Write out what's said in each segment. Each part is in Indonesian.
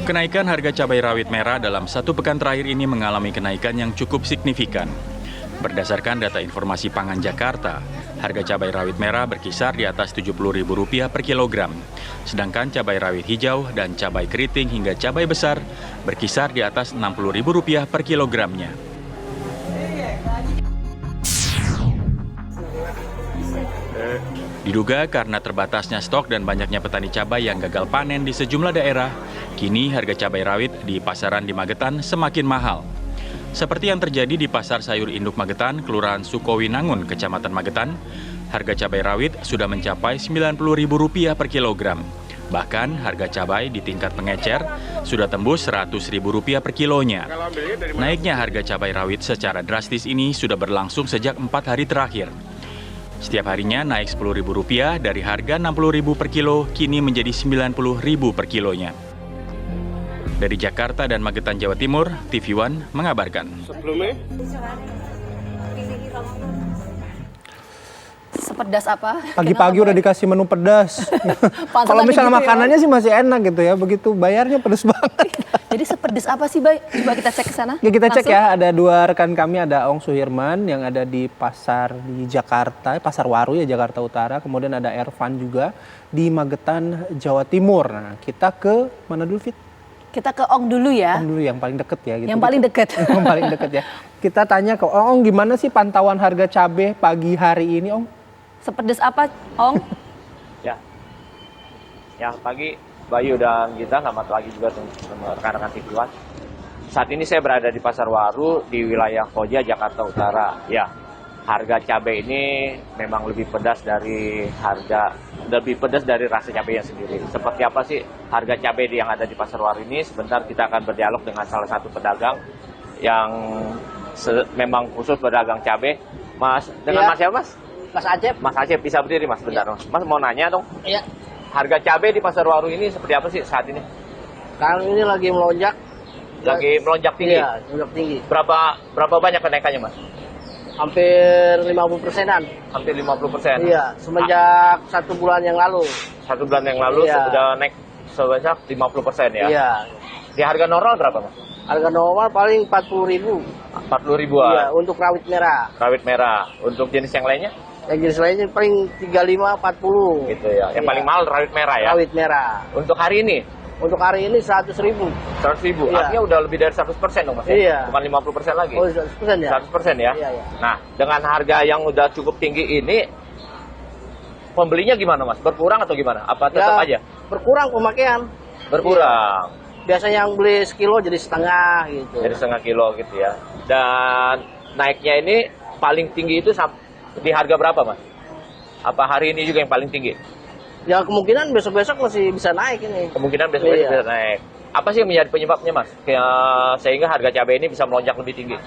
Kenaikan harga cabai rawit merah dalam satu pekan terakhir ini mengalami kenaikan yang cukup signifikan. Berdasarkan data informasi Pangan Jakarta, harga cabai rawit merah berkisar di atas Rp70.000 per kilogram. Sedangkan cabai rawit hijau dan cabai keriting hingga cabai besar berkisar di atas Rp60.000 per kilogramnya. Diduga karena terbatasnya stok dan banyaknya petani cabai yang gagal panen di sejumlah daerah, kini harga cabai rawit di pasaran di Magetan semakin mahal. Seperti yang terjadi di Pasar Sayur Induk Magetan, Kelurahan Sukowinangun, Kecamatan Magetan, harga cabai rawit sudah mencapai Rp90.000 per kilogram. Bahkan harga cabai di tingkat pengecer sudah tembus Rp100.000 per kilonya. Naiknya harga cabai rawit secara drastis ini sudah berlangsung sejak 4 hari terakhir. Setiap harinya naik Rp10.000 dari harga Rp60.000 per kilo, kini menjadi Rp90.000 per kilonya. Dari Jakarta dan Magetan, Jawa Timur, TV One mengabarkan. Sebelumnya? Sepedas apa? Pagi-pagi udah dikasih menu pedas. Kalau misalnya gitu makanannya sih masih enak gitu ya, begitu bayarnya pedas banget. Jadi sepedas apa sih, Bay? Coba kita cek ke sana. Ya kita cek Langsung. ya, ada dua rekan kami, ada Ong Suhirman yang ada di pasar di Jakarta, Pasar Waru ya Jakarta Utara. Kemudian ada Ervan juga di Magetan, Jawa Timur. Nah kita ke mana dulu Fit? Kita ke Ong dulu ya. Ong dulu yang paling deket ya. Gitu. Yang paling deket. Yang paling deket ya. Kita tanya ke Ong, gimana sih pantauan harga cabai pagi hari ini Ong? Sepedas apa, Ong? Ya pagi Bayu dan Gita, selamat pagi juga sama rekan-rekan TV One. Saat ini saya berada di Pasar Waru di wilayah Koja, Jakarta Utara. Ya, harga cabai ini memang lebih pedas dari rasa cabainya sendiri. Seperti apa sih harga cabai yang ada di Pasar Waru ini? Sebentar kita akan berdialog dengan salah satu pedagang yang memang khusus pedagang cabai. Mas, dengan Mas siapa Mas? Mas Acep. Mas Acep, bisa berdiri Mas, bentar Mas. Mas mau nanya dong. Iya. Harga cabai di Pasar Waru ini seperti apa sih saat ini? Sekarang ini lagi melonjak. Lagi melonjak tinggi? Iya, melonjak tinggi. Berapa banyak kenaikannya Mas? Hampir 50%-an. Hampir 50%? Iya, semenjak 1 bulan yang lalu. 1 bulan yang lalu Iya. sudah naik sebanyak 50% ya? Iya. Di harga normal berapa Mas? Harga normal paling 40.000. 40.000-an? Iya, untuk rawit merah. Rawit merah. Untuk jenis yang lainnya? Yang jenis lainnya paling 35-40. Gitu ya. Yang Iya. paling mahal rawit merah ya? Rawit merah. Untuk hari ini? Untuk hari ini 100.000. 100.000? Iya. Artinya udah lebih dari 100% dong Mas? Ya? Iya. Bukan 50% lagi? Oh, 100% ya? 100% ya? Iya, iya. Nah, dengan harga yang udah cukup tinggi ini, pembelinya gimana Mas? Berkurang atau gimana? Apa tetap Ya, aja? berkurang pemakaian. Berkurang. Biasanya yang beli sekilo jadi setengah gitu. Jadi setengah kilo gitu ya. Dan naiknya ini paling tinggi itu di harga berapa Mas? Apa hari ini juga yang paling tinggi? Ya kemungkinan besok-besok masih bisa naik ini. Kemungkinan besok Iya. bisa naik. Apa sih yang menjadi penyebabnya Mas? Sehingga harga cabai ini bisa melonjak lebih tinggi?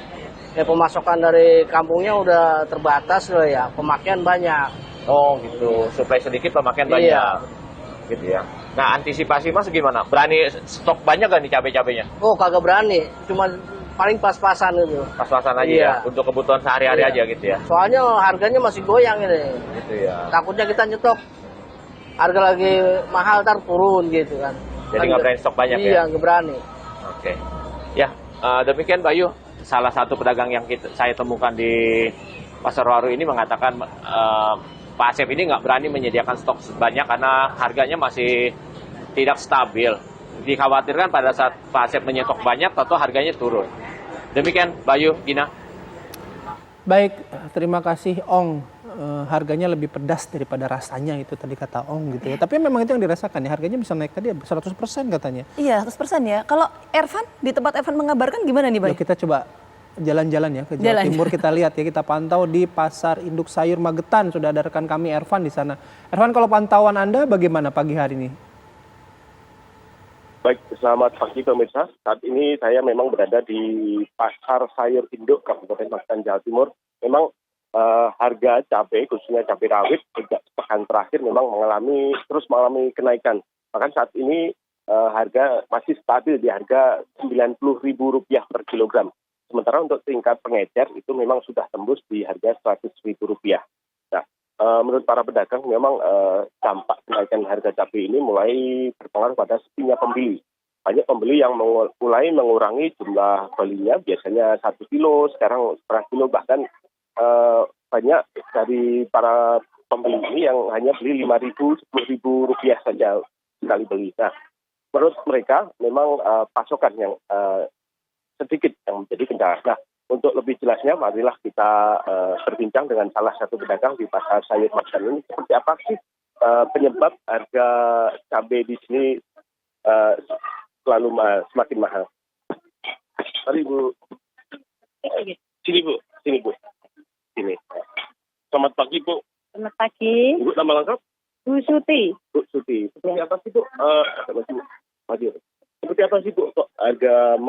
Ya pemasukan dari kampungnya udah terbatas loh ya, pemakaian banyak. Oh gitu, supply sedikit pemakaian Iya. banyak. Gitu ya. Nah antisipasi Mas gimana? Berani stok banyak gak nih cabai-cabainya? Oh kagak berani, cuma paling pas-pasan itu. Pas-pasan aja Iya. ya, untuk kebutuhan sehari-hari Iya. aja gitu ya? Soalnya harganya masih goyang ini. Gitu ya. Takutnya kita nyetok, harga lagi mahal ntar turun gitu kan. Jadi nggak berani stok banyak ya? Iya, nggak berani. Oke. Ya, demikian Bayu. Salah satu pedagang yang saya temukan di Pasar Waru ini mengatakan Pak Asep ini nggak berani menyediakan stok sebanyak karena harganya masih tidak stabil. Dikhawatirkan pada saat Pak Asep menyetok banyak, atau harganya turun. Demikian Bayu, Gina. Baik, terima kasih Ong. Harganya lebih pedas daripada rasanya itu tadi kata Ong gitu ya. Tapi memang itu yang dirasakan ya, harganya bisa naik tadi 100% katanya. Iya, 100% ya. Kalau Ervan, di tempat Ervan mengabarkan gimana nih, Bay? Yuk kita coba jalan-jalan ya ke Jawa Jalan. Timur, kita lihat ya, kita pantau di Pasar Induk Sayur Magetan. Sudah ada rekan kami Ervan di sana. Ervan, kalau pantauan Anda bagaimana pagi hari ini? Baik, selamat pagi pemirsa. Saat ini saya memang berada di Pasar Sayur Induk Kabupaten Magetan, Jawa Timur. Memang harga cabai, khususnya cabai rawit, sejak pekan terakhir memang terus mengalami kenaikan. Bahkan saat ini harga masih stabil di harga Rp90.000 per kilogram. Sementara untuk tingkat pengecer itu memang sudah tembus di harga Rp100.000. Nah, menurut para pedagang memang dampak kenaikan harga cabai ini mulai berpengaruh pada sepinya pembeli. Banyak pembeli yang mulai mengurangi jumlah belinya, biasanya 1 kilo, sekarang setengah kilo, bahkan banyak dari para pembeli ini yang hanya beli Rp5.000, Rp10.000 saja sekali beli. Nah, menurut mereka memang pasokan yang sedikit yang menjadi kendala. Nah, untuk lebih jelasnya, marilah kita berbincang dengan salah satu pedagang di pasar sayur Magetan ini. Seperti apa sih penyebab harga cabai di sini selalu semakin mahal? Mari Bu. Sini Bu. Sini. Selamat pagi Bu. Selamat pagi, Ibu nama lengkap? Bu Suti. Bu Suti. Seperti apa sih Bu? Maju. Seperti apa sih Bu kok harga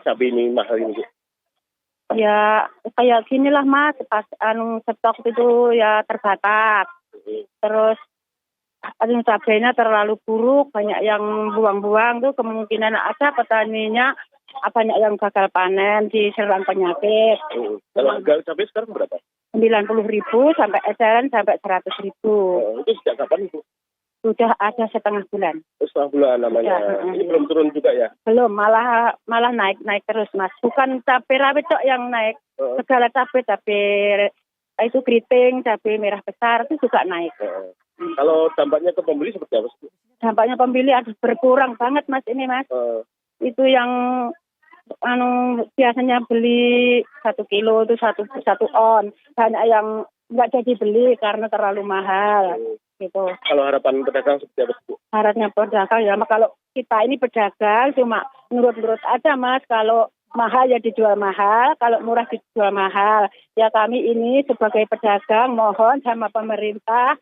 cabai ini mahal ini Bu? Ya kayak ginilah Mas, pas stok itu ya terbatas. Terus cabainya terlalu buruk, banyak yang buang-buang tuh, kemungkinan ada petaninya banyak yang gagal panen diserang penyakit. Kalau harga cabai sekarang berapa? 90.000 sampai eceran sampai 100.000. Itu sejak kapan Bu? Sudah ada setengah bulan. Setengah bulan namanya. Ya, Ini belum turun juga ya? Belum, malah naik terus Mas. Bukan cabai rawit cok yang naik. Segala cabai itu keriting, cabai merah besar itu juga naik. Kalau dampaknya ke pembeli seperti apa sih? Dampaknya pembeli berkurang banget Mas ini Mas. Itu yang biasanya beli 1 kilo itu satu on. Banyak yang nggak jadi beli karena terlalu mahal. Gitu. Kalau harapan pedagang seperti apa Bu? Harapannya pedagang ya, kalau kita ini pedagang cuma nurut-nurut aja Mas. Kalau mahal ya dijual mahal, kalau murah dijual mahal. Ya kami ini sebagai pedagang mohon sama pemerintah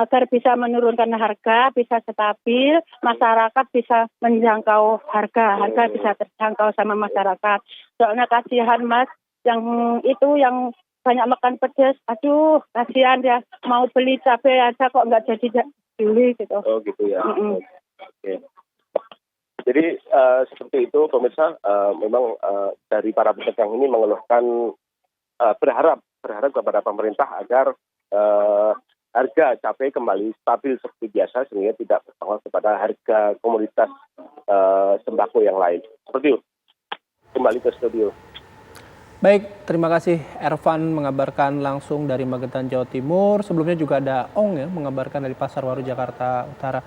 agar bisa menurunkan harga, bisa stabil, masyarakat bisa menjangkau harga bisa terjangkau sama masyarakat. Soalnya kasihan Mas, yang banyak makan pedas, aduh kasihan ya, mau beli cabai aja kok nggak jadi beli gitu. Oh gitu ya. Oke. Jadi seperti itu pemirsa, memang dari para pedagang ini mengeluhkan berharap kepada pemerintah agar harga cabai kembali stabil seperti biasa sehingga tidak berpengaruh kepada harga komoditas sembako yang lain. Seperti itu. Kembali ke studio. Baik, terima kasih Ervan mengabarkan langsung dari Magetan, Jawa Timur. Sebelumnya juga ada Ong ya mengabarkan dari Pasar Waru Jakarta Utara.